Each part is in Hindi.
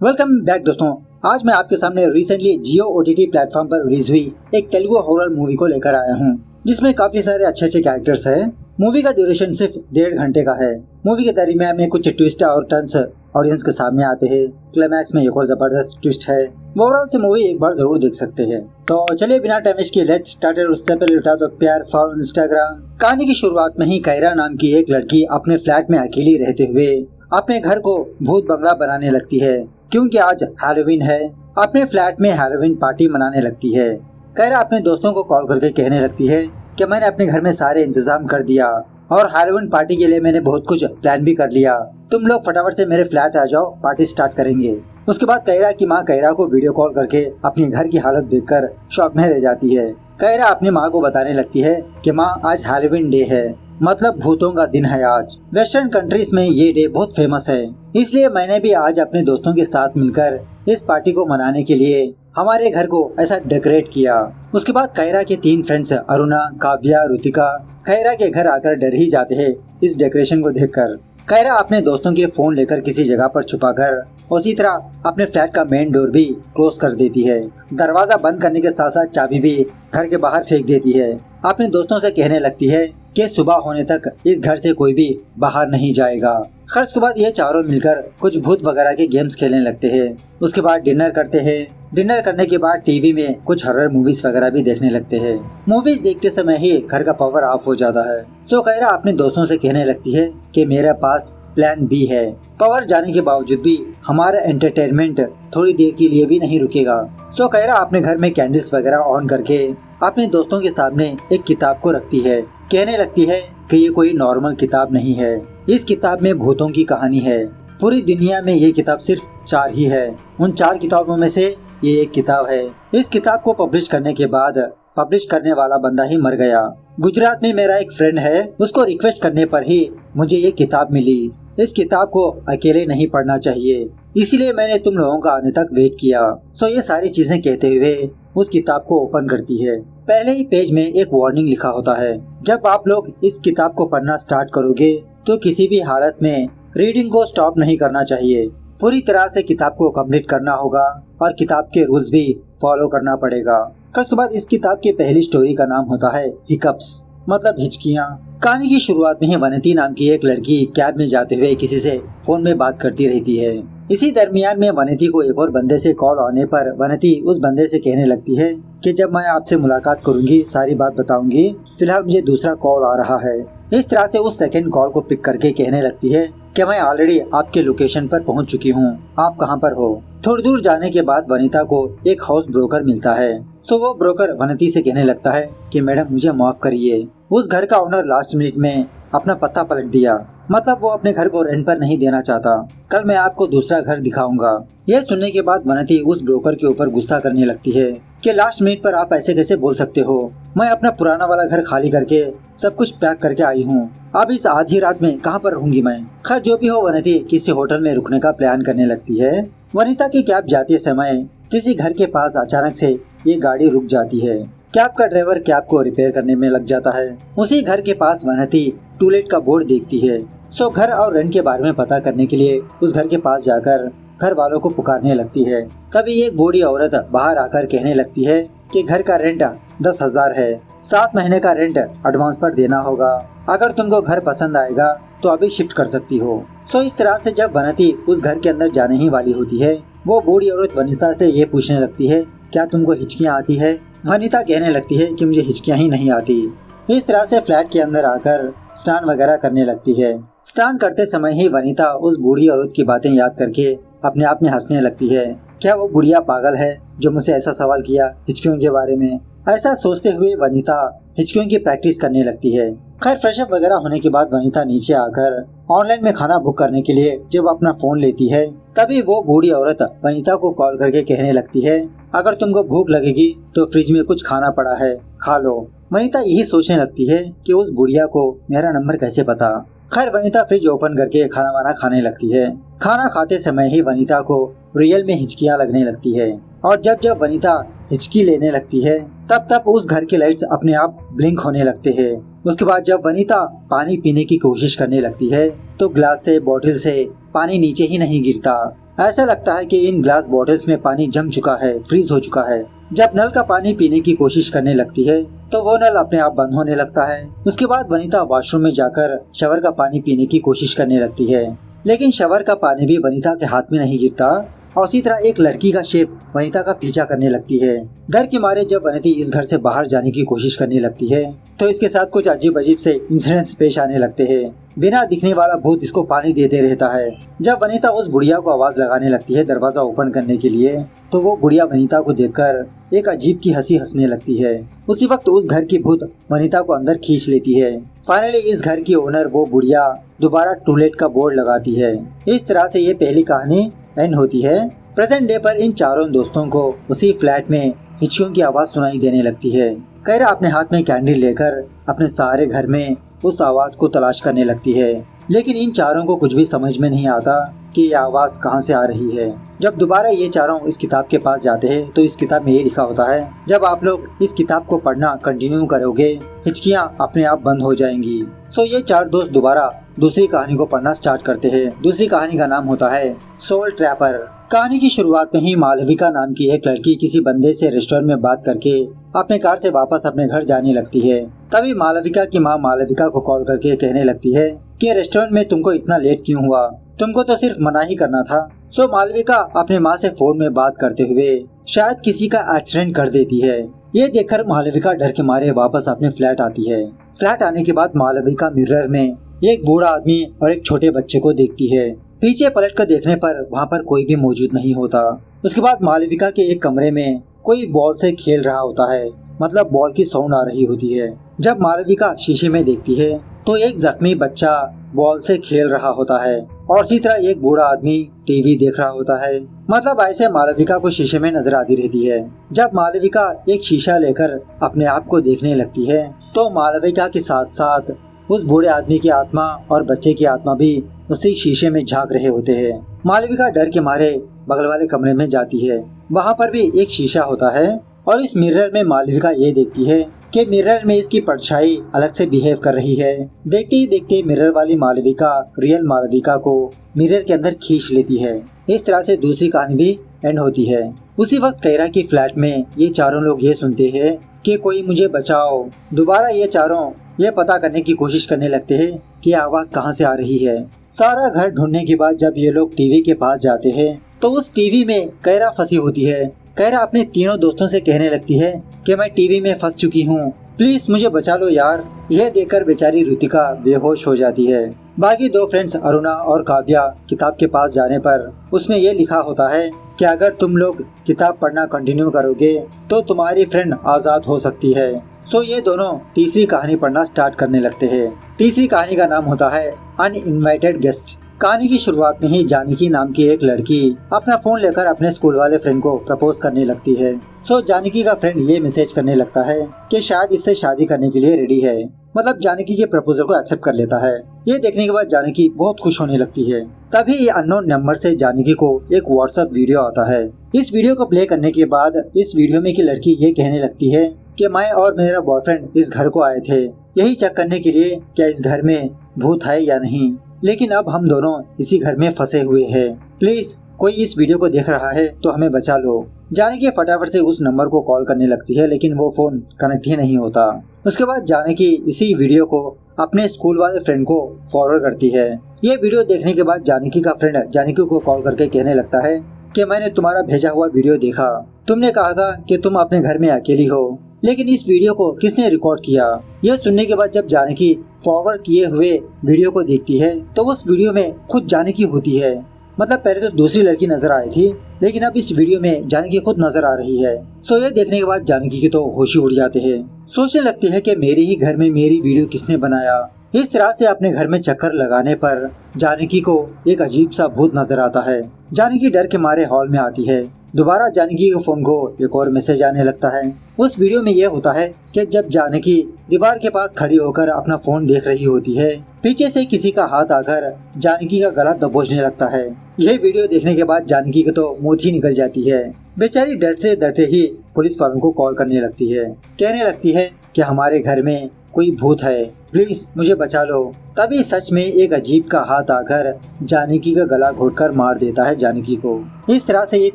वेलकम बैक दोस्तों। आज मैं आपके सामने रिसेंटली जियो ओटीटी प्लेटफॉर्म पर रिलीज हुई एक तेलुगु हॉरर मूवी को लेकर आया हूँ, जिसमें काफी सारे अच्छे कैरेक्टर्स हैं। मूवी का ड्यूरेशन सिर्फ 1.5 घंटे का है। मूवी के दरमियान में कुछ ट्विस्ट और टर्न्स ऑडियंस के सामने आते हैं। क्लाइमैक्स में एक और जबरदस्त ट्विस्ट है। ओवरऑल से मूवी एक बार जरूर देख सकते हैं। तो चलिए बिना टाइम वेस्ट किए लेट्स स्टार्ट। उससे पहले उठा दो प्यार, फॉलो इंस्टाग्राम। कहानी की शुरुआत में ही कायरा नाम की एक लड़की अपने फ्लैट में अकेली रहते हुए अपने घर को भूत बंगला बनाने लगती है, क्योंकि आज हैलोवीन है। अपने फ्लैट में हैलोवीन पार्टी मनाने लगती है। कायरा अपने दोस्तों को कॉल करके कहने लगती है कि मैंने अपने घर में सारे इंतजाम कर दिया और हैलोवीन पार्टी के लिए मैंने बहुत कुछ प्लान भी कर लिया। तुम लोग फटाफट से मेरे फ्लैट आ जाओ, पार्टी स्टार्ट करेंगे। उसके बाद कायरा की माँ कायरा को वीडियो कॉल करके अपने घर की हालत देखकर शॉक में रह जाती है। कायरा अपनी माँ को बताने लगती है कि माँ आज हैलोवीन डे है, मतलब भूतों का दिन है आज। वेस्टर्न कंट्रीज में ये डे बहुत फेमस है, इसलिए मैंने भी आज अपने दोस्तों के साथ मिलकर इस पार्टी को मनाने के लिए हमारे घर को ऐसा डेकोरेट किया। उसके बाद कायरा के 3 फ्रेंड्स अरुणा, काव्या, रुतिका कायरा के घर आकर डर ही जाते हैं इस डेकोरेशन को देखकर। कायरा अपने दोस्तों के फोन लेकर किसी जगह पर छुपाकर उसी तरह अपने फ्लैट का मेन डोर भी क्लोज कर देती है। दरवाजा बंद करने के साथ साथ चाबी भी घर के बाहर फेंक देती है। अपने दोस्तों से कहने लगती है कि सुबह होने तक इस घर से कोई भी बाहर नहीं जाएगा। खर्च के बाद ये चारों मिलकर कुछ भूत वगैरह के गेम्स खेलने लगते हैं। उसके बाद डिनर करते हैं। डिनर करने के बाद टीवी में कुछ हॉरर मूवीज वगैरह भी देखने लगते हैं। मूवीज देखते समय ही घर का पावर ऑफ हो जाता है। सो कायरा अपने दोस्तों से कहने लगती है कि मेरे पास प्लान बी है। पावर जाने के बावजूद भी हमारा एंटरटेनमेंट थोड़ी देर के लिए भी नहीं रुकेगा। सो कायरा अपने घर में कैंडल्स वगैरह ऑन करके अपने दोस्तों के सामने एक किताब को रखती है। कहने लगती है कि ये कोई नॉर्मल किताब नहीं है, इस किताब में भूतों की कहानी है। पूरी दुनिया में ये किताब सिर्फ 4 ही है। उन 4 किताबों में से ये एक किताब है। इस किताब को पब्लिश करने के बाद पब्लिश करने वाला बंदा ही मर गया। गुजरात में मेरा एक फ्रेंड है, उसको रिक्वेस्ट करने पर ही मुझे ये किताब मिली। इस किताब को अकेले नहीं पढ़ना चाहिए, इसलिए मैंने तुम लोगों का आने तक वेट किया। सो ये सारी चीजें कहते हुए उस किताब को ओपन करती है। पहले ही पेज में एक वार्निंग लिखा होता है, जब आप लोग इस किताब को पढ़ना स्टार्ट करोगे तो किसी भी हालत में रीडिंग को स्टॉप नहीं करना चाहिए। पूरी तरह से किताब को कंप्लीट करना होगा और किताब के रूल्स भी फॉलो करना पड़ेगा। उसके बाद इस किताब की पहली स्टोरी का नाम होता है हिकअप्स, मतलब हिचकियाँ। कहानी की शुरुआत में ही वनती नाम की एक लड़की कैब में जाते हुए किसी से फोन में बात करती रहती है। इसी दरमियान में वनती को एक और बंदे से कॉल आने पर वनती उस बंदे से कहने लगती है कि जब मैं आपसे मुलाकात करूंगी सारी बात बताऊंगी, फिलहाल मुझे दूसरा कॉल आ रहा है। इस तरह से उस सेकंड कॉल को पिक करके कहने लगती है कि मैं ऑलरेडी आपके लोकेशन पर पहुंच चुकी हूं, आप कहां पर हो। थोड़ी दूर जाने के बाद वनिता को एक हाउस ब्रोकर मिलता है। सो वो ब्रोकर वनती से कहने लगता है कि मैडम मुझे माफ करिए, उस घर का ओनर लास्ट मिनट में अपना पत्ता पलट दिया, मतलब वो अपने घर को रेंट पर नहीं देना चाहता। कल मैं आपको दूसरा घर दिखाऊंगा। यह सुनने के बाद वनती उस ब्रोकर के ऊपर गुस्सा करने लगती है कि लास्ट मिनट पर आप ऐसे कैसे बोल सकते हो। मैं अपना पुराना वाला घर खाली करके सब कुछ पैक करके आई हूँ, अब इस आधी रात में कहाँ पर रहूंगी मैं। खैर जो भी हो, वनती किसी होटल में रुकने का प्लान करने लगती है। वनिता की कैब जाते समय किसी घर के पास अचानक से ये गाड़ी रुक जाती है। कैब का ड्राइवर कैब को रिपेयर करने में लग जाता है। उसी घर के पास वनती टूलेट का बोर्ड देखती है। सो घर और रेंट के बारे में पता करने के लिए उस घर के पास जाकर घर वालों को पुकारने लगती है। तभी एक बूढ़ी औरत बाहर आकर कहने लगती है कि घर का रेंट 10,000 है, 7 महीने का रेंट एडवांस पर देना होगा। अगर तुमको घर पसंद आएगा तो अभी शिफ्ट कर सकती हो। सो इस तरह से जब वनती उस घर के अंदर जाने ही वाली होती है, वो बूढ़ी औरत वनिता से ये पूछने लगती है क्या तुमको हिचकियाँ आती है। वनिता कहने लगती है कि मुझे हिचकियाँ ही नहीं आती। इस तरह से फ्लैट के अंदर आकर स्नान वगैरह करने लगती है। स्नान करते समय ही वनिता उस बूढ़ी औरत की बातें याद करके अपने आप में हंसने लगती है। क्या वो बुढ़िया पागल है जो मुझसे ऐसा सवाल किया हिचकियों के बारे में। ऐसा सोचते हुए वनिता हिचकियों की प्रैक्टिस करने लगती है। खैर फ्रेशअप वगैरह होने के बाद वनिता नीचे आकर ऑनलाइन में खाना बुक करने के लिए जब अपना फोन लेती है, तभी वो बूढ़ी औरत वनिता को कॉल करके कहने लगती है अगर तुमको भूख लगेगी तो फ्रिज में कुछ खाना पड़ा है, खा लो। वनिता यही सोचने लगती है कि उस बुढ़िया को मेरा नंबर कैसे पता। खैर वनिता फ्रिज ओपन करके खाना वाना खाने लगती है। खाना खाते समय ही वनिता को रियल में हिचकियाँ लगने लगती है और जब जब वनिता हिचकी लेने लगती है तब तब उस घर के लाइट्स अपने आप ब्लिंक होने लगते हैं। उसके बाद जब वनिता पानी पीने की कोशिश करने लगती है तो ग्लास से बोतल से पानी नीचे ही नहीं गिरता ऐसा लगता है कि इन ग्लास बॉटल्स में पानी जम चुका है, फ्रीज हो चुका है। जब नल का पानी पीने की कोशिश करने लगती है तो वो नल अपने आप बंद होने लगता है। उसके बाद वनिता वॉशरूम में जाकर शावर का पानी पीने की कोशिश करने लगती है, लेकिन शावर का पानी भी वनिता के हाथ में नहीं गिरता और उसी तरह एक लड़की का शेप वनिता का पीछा करने लगती है। डर के मारे जब वनिता इस घर से बाहर जाने की कोशिश करने लगती है तो इसके साथ कुछ अजीब अजीब से इंसिडेंट्स पेश आने लगते हैं। बिना दिखने वाला भूत इसको पानी देते रहता है। जब वनिता उस बुढ़िया को आवाज लगाने लगती है दरवाजा ओपन करने के लिए तो वो बुढ़िया वनिता को देखकर एक अजीब की हंसी हंसने लगती है। उसी वक्त उस घर की भूत वनिता को अंदर खींच लेती है। फाइनली इस घर की ओनर वो बुढ़िया दोबारा टूलेट का बोर्ड लगाती है। इस तरह से ये पहली कहानी एंड होती है। प्रेजेंट डे पर इन चारों दोस्तों को उसी फ्लैट में हिचकियों की आवाज सुनाई देने लगती है। कैरा अपने हाथ में कैंडल लेकर अपने सारे घर में उस आवाज को तलाश करने लगती है, लेकिन इन चारों को कुछ भी समझ में नहीं आता कि ये आवाज कहाँ से आ रही है। जब दोबारा ये चारों इस किताब के पास जाते हैं तो इस किताब में ये लिखा होता है, जब आप लोग इस किताब को पढ़ना कंटिन्यू करोगे हिचकियाँ अपने आप बंद हो जाएंगी। तो ये चार दोस्त दोबारा दूसरी कहानी को पढ़ना स्टार्ट करते हैं। दूसरी कहानी का नाम होता है सोल ट्रैपर। कहानी की शुरुआत में ही मालविका नाम की एक लड़की किसी बंदे से रेस्टोरेंट में बात करके अपने कार से वापस अपने घर जाने लगती है। तभी मालविका की माँ मालविका को कॉल करके कहने लगती है कि रेस्टोरेंट में तुमको इतना लेट क्यों हुआ, तुमको तो सिर्फ मना ही करना था। सो मालविका अपने माँ से फोन में बात करते हुए शायद किसी का एक्सीडेंट कर देती है। ये देखकर मालविका डर के मारे वापस अपने फ्लैट आती है। फ्लैट आने के बाद मालविका मिरर में एक बूढ़ा आदमी और एक छोटे बच्चे को देखती है। पीछे पलट कर देखने पर वहाँ पर कोई भी मौजूद नहीं होता। उसके बाद मालविका के एक कमरे में कोई बॉल से खेल रहा होता है, मतलब बॉल की साउंड आ रही होती है। जब मालविका शीशे में देखती है तो एक जख्मी बच्चा बॉल से खेल रहा होता है और इसी तरह एक बूढ़ा आदमी टीवी देख रहा होता है। मतलब ऐसे मालविका को शीशे में नजर आती रहती है। जब मालविका एक शीशा लेकर अपने आप को देखने लगती है तो मालविका के साथ साथ उस बूढ़े आदमी की आत्मा और बच्चे की आत्मा भी उसी शीशे में झांक रहे होते हैं। मालविका डर के मारे बगल वाले कमरे में जाती है। वहाँ पर भी एक शीशा होता है और इस मिरर में मालविका ये देखती है कि मिरर में इसकी परछाई अलग से बिहेव कर रही है। देखते ही देखते मिरर वाली मालविका रियल मालविका को मिरर के अंदर खींच लेती है। इस तरह से दूसरी कहानी भी एंड होती है। उसी वक्त कैरा की फ्लैट में ये चारों लोग ये सुनते हैं कि कोई मुझे बचाओ। दोबारा ये चारों ये पता करने की कोशिश करने लगते हैं कि आवाज कहाँ से आ रही है। सारा घर ढूंढने के बाद जब ये लोग टीवी के पास जाते हैं तो उस टीवी में कैरा फंसी होती है। कैरा अपने तीनों दोस्तों से कहने लगती है कि मैं टीवी में फंस चुकी हूँ, प्लीज मुझे बचा लो यार। यह देखकर बेचारी ऋतिका बेहोश हो जाती है। बाकी दो फ्रेंड्स अरुणा और काव्या किताब के पास जाने पर उसमें यह लिखा होता है कि अगर तुम लोग किताब पढ़ना कंटिन्यू करोगे तो तुम्हारी फ्रेंड आजाद हो सकती है। सो ये दोनों तीसरी कहानी पढ़ना स्टार्ट करने लगते हैं। तीसरी कहानी का नाम होता है अनइनवाइटेड गेस्ट। कहानी की शुरुआत में ही जानकी नाम की एक लड़की अपना फोन लेकर अपने स्कूल वाले फ्रेंड को प्रपोज करने लगती है। सो जानकी का फ्रेंड ये मैसेज करने लगता है कि शायद इससे शादी करने के लिए रेडी है, मतलब जानकी के प्रपोजल को एक्सेप्ट कर लेता है। ये देखने के बाद जानकी बहुत खुश होने लगती है। तभी अननोन नंबर से जानकी को एक व्हाट्सएप वीडियो आता है। इस वीडियो को प्ले करने के बाद इस वीडियो में की लड़की ये कहने लगती है कि मैं और मेरा बॉयफ्रेंड इस घर को आए थे यही चेक करने के लिए क्या इस घर में भूत है या नहीं, लेकिन अब हम दोनों इसी घर में फंसे हुए हैं। प्लीज कोई इस वीडियो को देख रहा है तो हमें बचा लो। जानकी फटाफट से उस नंबर को कॉल करने लगती है, लेकिन वो फोन कनेक्ट ही नहीं होता। उसके बाद जानकी इसी वीडियो को अपने स्कूल वाले फ्रेंड को फॉरवर्ड करती है। ये वीडियो देखने के बाद जानकी का फ्रेंड जानकी को कॉल करके कहने लगता है कि मैंने तुम्हारा भेजा हुआ वीडियो देखा, तुमने कहा था कि तुम अपने घर में अकेली हो, लेकिन इस वीडियो को किसने रिकॉर्ड किया। यह सुनने के बाद जब जानकी फॉरवर्ड किए हुए वीडियो को देखती है तो उस वीडियो में खुद जानकी होती है। मतलब पहले तो दूसरी लड़की नजर आई थी, लेकिन अब इस वीडियो में जानकी खुद नजर आ रही है। सो ये देखने के बाद जानकी के तो होश ही उड़ जाते हैं। सोचने लगती है कि मेरे ही घर में मेरी वीडियो किसने बनाया। इस तरह से अपने घर में चक्कर लगाने पर जानकी को एक अजीब सा भूत नजर आता है। जानकी डर के मारे हॉल में आती है। दोबारा जानकी के फोन को एक और मैसेज आने लगता है। उस वीडियो में यह होता है कि जब जानकी दीवार के पास खड़ी होकर अपना फोन देख रही होती है, पीछे से किसी का हाथ आकर जानकी का गला दबोचने लगता है। यह वीडियो देखने के बाद जानकी की तो मौत ही निकल जाती है। बेचारी डरते डरते ही पुलिस वालों को कॉल करने लगती है। कहने लगती है कि हमारे घर में कोई भूत है, प्लीज मुझे बचा लो। तभी सच में एक अजीब का हाथ आकर जानकी का गला घोटकर मार देता है जानकी को। इस तरह से ये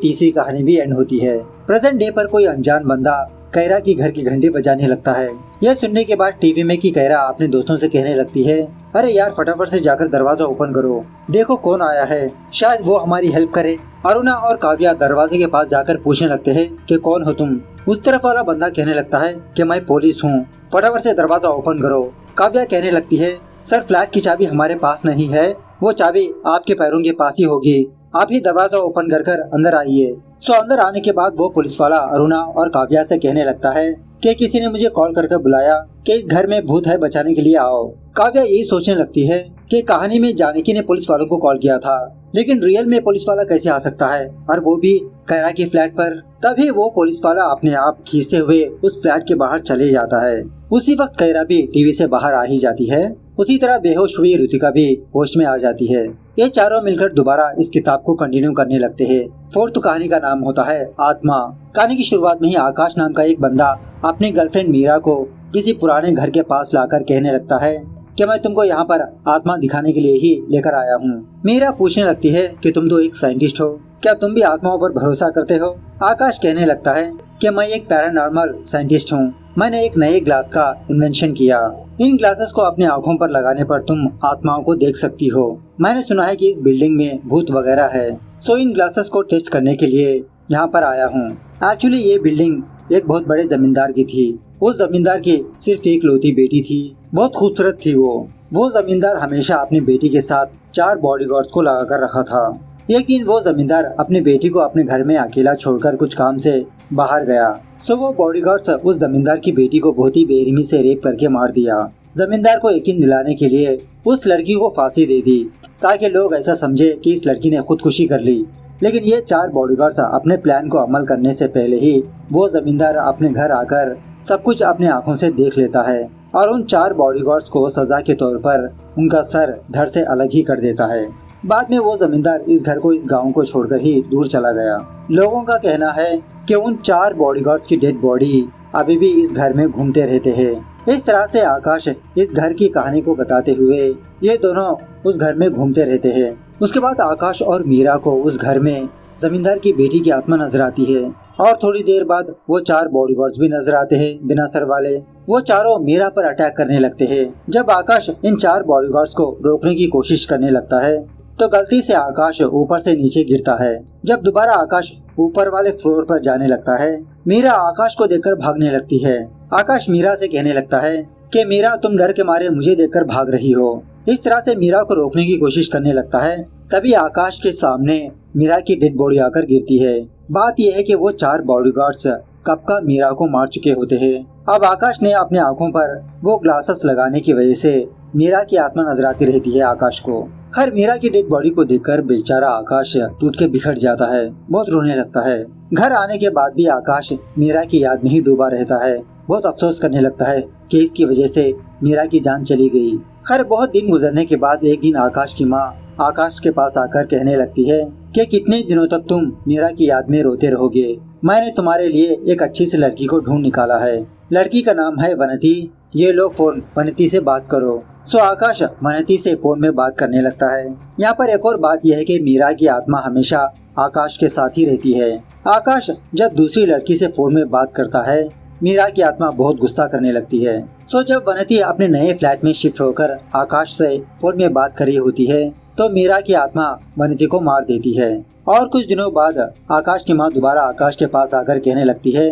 तीसरी कहानी भी एंड होती है। प्रेजेंट डे पर कोई अनजान बंदा कैरा की घर की घंटी बजाने लगता है। यह सुनने के बाद टीवी में की कैरा अपने दोस्तों से कहने लगती है, अरे यार फटाफट से जाकर दरवाजा ओपन करो, देखो कौन आया है, शायद वो हमारी हेल्प करे। अरुणा और काव्या दरवाजे के पास जाकर पूछने लगते हैं कि कौन हो तुम। उस तरफ वाला बंदा कहने लगता है कि मैं पुलिस हूँ, फटाफट से दरवाजा ओपन करो। काव्या कहने लगती है, सर फ्लैट की चाबी हमारे पास नहीं है, वो चाबी आपके पैरों के पास ही होगी, आप ही दरवाजा ओपन कर अंदर आइए। सो अंदर आने के बाद वो पुलिस वाला अरुणा और काव्या से कहने लगता है कि किसी ने मुझे कॉल करके बुलाया कि इस घर में भूत है, बचाने के लिए आओ। काव्या यही सोचने लगती है कि कहानी में जानकी ने पुलिस वालों को कॉल किया था, लेकिन रियल में पुलिस वाला कैसे आ सकता है, और वो भी कैरा के फ्लैट पर। तभी वो पुलिस वाला अपने आप खींचते हुए उस फ्लैट के बाहर चले जाता है। उसी वक्त कैरा भी टीवी से बाहर आ ही जाती है। उसी तरह बेहोश हुई ऋतिका भी होश में आ जाती है। ये चारों मिलकर दोबारा इस किताब को कंटिन्यू करने लगते हैं। फोर्थ कहानी का नाम होता है आत्मा। कहानी की शुरुआत में ही आकाश नाम का एक बंदा अपनी गर्लफ्रेंड मीरा को किसी पुराने घर के पास लाकर कहने लगता है कि मैं तुमको यहाँ पर आत्मा दिखाने के लिए ही लेकर आया हूँ। मीरा पूछने लगती है कि तुम तो एक साइंटिस्ट हो, क्या तुम भी आत्माओं पर भरोसा करते हो? आकाश कहने लगता है कि मैं एक पैरानॉर्मल साइंटिस्ट हूँ, मैंने एक नए ग्लास का इन्वेंशन किया। इन ग्लासेस को अपने आँखों पर लगाने पर तुम आत्माओं को देख सकती हो। मैंने सुना है कि इस बिल्डिंग में भूत वगैरह है, सो इन ग्लासेस को टेस्ट करने के लिए यहाँ पर आया हूँ। एक्चुअली ये बिल्डिंग एक बहुत बड़े जमींदार की थी। उस जमींदार की सिर्फ एक लौती बेटी थी, बहुत खूबसूरत थी वो जमींदार हमेशा अपनी बेटी के साथ 4 बॉडीगार्ड्स को लगा कर रखा था। एक दिन वो जमींदार अपनी बेटी को अपने घर में अकेला छोड़कर कुछ काम से बाहर गया। सो वो बॉडीगार्ड्स उस जमींदार की बेटी को बहुत ही बेरहमी से रेप करके मार दिया। जमींदार को यकीन दिलाने के लिए उस लड़की को फांसी दे दी, ताकि लोग ऐसा समझे कि इस लड़की ने खुदकुशी कर ली। लेकिन ये 4 बॉडीगार्ड्स अपने प्लान को अमल करने से पहले ही वो जमींदार अपने घर आकर सब कुछ अपने आँखों से देख लेता है और उन 4 बॉडीगार्ड्स को सजा के तौर पर उनका सर धड़ से अलग ही कर देता है। बाद में वो जमींदार इस घर को, इस गांव को छोड़कर ही दूर चला गया। लोगों का कहना है कि उन 4 बॉडीगार्ड्स की डेड बॉडी अभी भी इस घर में घूमते रहते हैं। इस तरह से आकाश इस घर की कहानी को बताते हुए ये दोनों उस घर में घूमते रहते हैं। उसके बाद आकाश और मीरा को उस घर में जमींदार की बेटी की आत्मा नजर आती है और थोड़ी देर बाद वो 4 बॉडीगार्ड्स भी नजर आते हैं बिना सर वाले। वो चारों मीरा पर अटैक करने लगते हैं। जब आकाश इन 4 बॉडीगार्ड्स को रोकने की कोशिश करने लगता है तो गलती से आकाश ऊपर से नीचे गिरता है। जब दोबारा आकाश ऊपर वाले फ्लोर पर जाने लगता है, मीरा आकाश को देखकर भागने लगती है। आकाश मीरा से कहने लगता है कि मीरा तुम डर के मारे मुझे देखकर भाग रही हो। इस तरह से मीरा को रोकने की कोशिश करने लगता है। तभी आकाश के सामने मीरा की डेड बॉडी आकर गिरती है। बात यह है कि वो 4 बॉडीगार्ड्स कब का मीरा को मार चुके होते हैं। अब आकाश ने अपने आँखों पर वो ग्लासेस लगाने की वजह से मीरा की आत्मा नजर आती रहती है आकाश को। खैर मीरा की डेड बॉडी को देखकर बेचारा आकाश टूट के बिखर जाता है, बहुत रोने लगता है। घर आने के बाद भी आकाश मीरा की याद में ही डूबा रहता है, बहुत अफसोस करने लगता है कि इसकी वजह से मीरा की जान चली गई। खैर बहुत दिन गुजरने के बाद एक दिन आकाश की माँ आकाश के पास आकर कहने लगती है कि कितने दिनों तक तुम मीरा की याद में रोते रहोगे। मैंने तुम्हारे लिए एक अच्छी सी लड़की को ढूंढ निकाला है। लड़की का नाम है वनती, ये लो फोन, वनती से बात करो। सो आकाश वनती से फोन में बात करने लगता है। यहाँ पर एक और बात यह है कि मीरा की आत्मा हमेशा आकाश के साथ ही रहती है। आकाश जब दूसरी लड़की से फोन में बात करता है, मीरा की आत्मा बहुत गुस्सा करने लगती है। सो जब वनती अपने नए फ्लैट में शिफ्ट होकर आकाश से फोन में बात कर रही होती है तो मीरा की आत्मा वनती को मार देती है। और कुछ दिनों बाद आकाश की माँ दोबारा आकाश के पास आकर कहने लगती है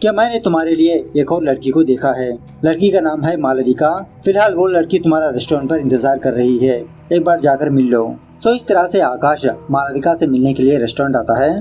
कि मैंने तुम्हारे लिए एक और लड़की को देखा है। लड़की का नाम है मालविका। फिलहाल वो लड़की तुम्हारा रेस्टोरेंट पर इंतजार कर रही है, एक बार जाकर मिल लो। तो इस तरह से आकाश मालविका से मिलने के लिए रेस्टोरेंट आता है।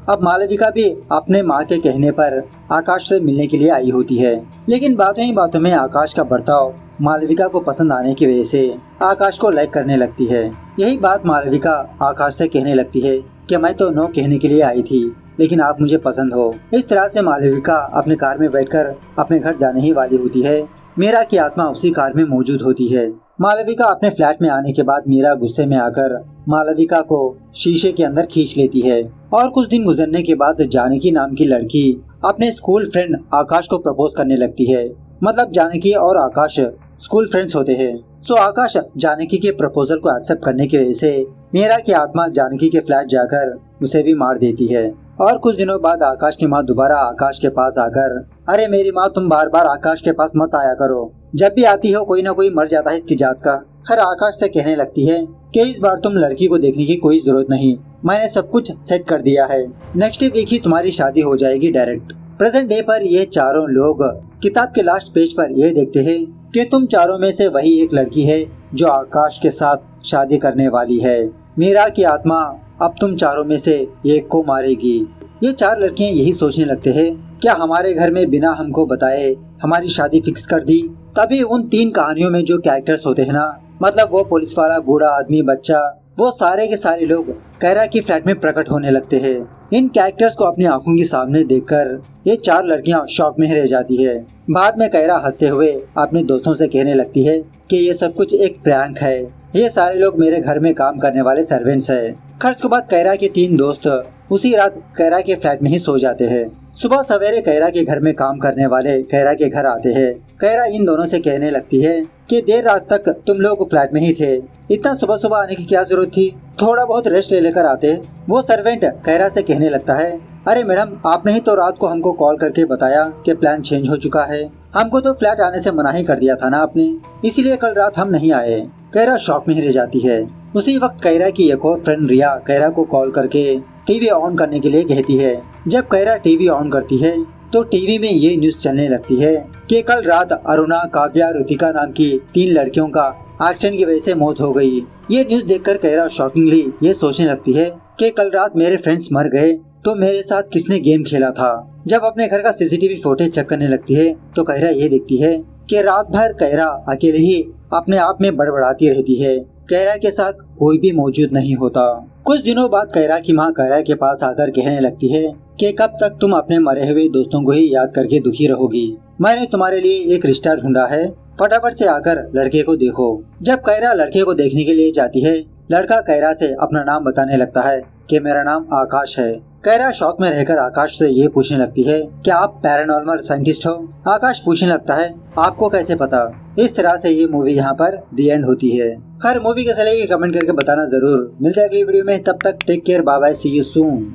अब मालविका भी अपने माँ के कहने पर आकाश से मिलने के लिए आई होती है, लेकिन बातों ही बातों में आकाश का बर्ताव मालविका को पसंद आने की वजह से आकाश को लाइक करने लगती है। यही बात मालविका आकाश से कहने लगती है कि मैं तो नो कहने के लिए आई थी, लेकिन आप मुझे पसंद हो। इस तरह से मालविका अपने कार में बैठकर अपने घर जाने ही वाली होती है। मीरा की आत्मा उसी कार में मौजूद होती है। मालविका अपने फ्लैट में आने के बाद मीरा गुस्से में आकर मालविका को शीशे के अंदर खींच लेती है। और कुछ दिन गुजरने के बाद जानकी नाम की लड़की अपने स्कूल फ्रेंड आकाश को प्रपोज करने लगती है। मतलब जानकी और आकाश स्कूल फ्रेंड्स होते हैं। सो आकाश जानकी के प्रपोजल को एक्सेप्ट करने की वजह से मीरा की आत्मा जानकी के फ्लैट जाकर उसे भी मार देती है। और कुछ दिनों बाद आकाश की माँ दोबारा आकाश के पास आकर, अरे मेरी माँ तुम बार बार आकाश के पास मत आया करो, जब भी आती हो कोई ना कोई मर जाता है इसकी जात का। खैर आकाश से कहने लगती है कि इस बार तुम लड़की को देखने की कोई जरूरत नहीं, मैंने सब कुछ सेट कर दिया है, नेक्स्ट वीक ही तुम्हारी शादी हो जाएगी डायरेक्ट। प्रेजेंट डे पर ये चारों लोग किताब के लास्ट पेज पर यह देखते हैं कि तुम चारों में से वही एक लड़की है जो आकाश के साथ शादी करने वाली है। मीरा की आत्मा अब तुम चारों में से एक को मारेगी। ये चार लड़कियां यही सोचने लगते हैं, क्या हमारे घर में बिना हमको बताए हमारी शादी फिक्स कर दी। तभी उन 3 कहानियों में जो कैरेक्टर्स होते हैं ना, मतलब वो पुलिस वाला, बूढ़ा आदमी, बच्चा, वो सारे के सारे लोग कैरा की फ्लैट में प्रकट होने लगते हैं। इन कैरेक्टर्स को अपनी आंखों के सामने देखकर ये 4 लड़कियां शॉक में रह जाती है। बाद में कैरा हंसते हुए अपने दोस्तों से कहने लगती है कि ये सब कुछ एक प्रैंक है, ये सारे लोग मेरे घर में काम करने वाले सर्वेंट्स है। खर्च के बाद कैरा के 3 दोस्त उसी रात कैरा के फ्लैट में ही सो जाते हैं। सुबह सवेरे कैरा के घर में काम करने वाले कैरा के घर आते हैं। कैरा इन दोनों से कहने लगती है कि देर रात तक तुम लोग फ्लैट में ही थे, इतना सुबह सुबह आने की क्या जरूरत थी, थोड़ा बहुत रेस्ट ले लेकर आते। वो सर्वेंट कैरा से कहने लगता है, अरे मैडम आपने ही तो रात को हमको कॉल करके बताया कि प्लान चेंज हो चुका है, हमको तो फ्लैट आने से मना ही कर दिया था ना आपने, इसीलिए कल रात हम नहीं आए। कैरा शॉक में रह जाती है। उसी वक्त कैरा की एक और फ्रेंड रिया कैरा को कॉल करके टीवी ऑन करने के लिए कहती है। जब कैरा टीवी ऑन करती है तो टीवी में ये न्यूज चलने लगती है कि कल रात अरुणा, काव्या, ऋतिका नाम की 3 लड़कियों का एक्सीडेंट की वजह से मौत हो गई। ये न्यूज देखकर कैरा शॉकिंगली ये सोचने लगती है कि कल रात मेरे फ्रेंड्स मर गए तो मेरे साथ किसने गेम खेला था। जब अपने घर का सीसीटीवी फुटेज चेक करने लगती है तो कैरा ये देखती है कि रात भर कैरा अकेले ही अपने आप में बड़बड़ाती रहती है, कैरा के साथ कोई भी मौजूद नहीं होता। कुछ दिनों बाद कैरा की माँ कैरा के पास आकर कहने लगती है कि कब तक तुम अपने मरे हुए दोस्तों को ही याद करके दुखी रहोगी, मैंने तुम्हारे लिए एक रिश्ता ढूंढा है, फटाफट से आकर लड़के को देखो। जब कैरा लड़के को देखने के लिए जाती है, लड़का कैरा से अपना नाम बताने लगता है कि मेरा नाम आकाश है। कैरा शौक में रहकर आकाश से ये पूछने लगती है कि आप पैरानॉर्मल साइंटिस्ट हो। आकाश पूछने लगता है आपको कैसे पता। इस तरह से ये मूवी यहाँ पर दी एंड होती है। खैर मूवी कैसे लगी कमेंट करके बताना जरूर। मिलते हैं अगली वीडियो में, तब तक take care, bye bye, see you soon.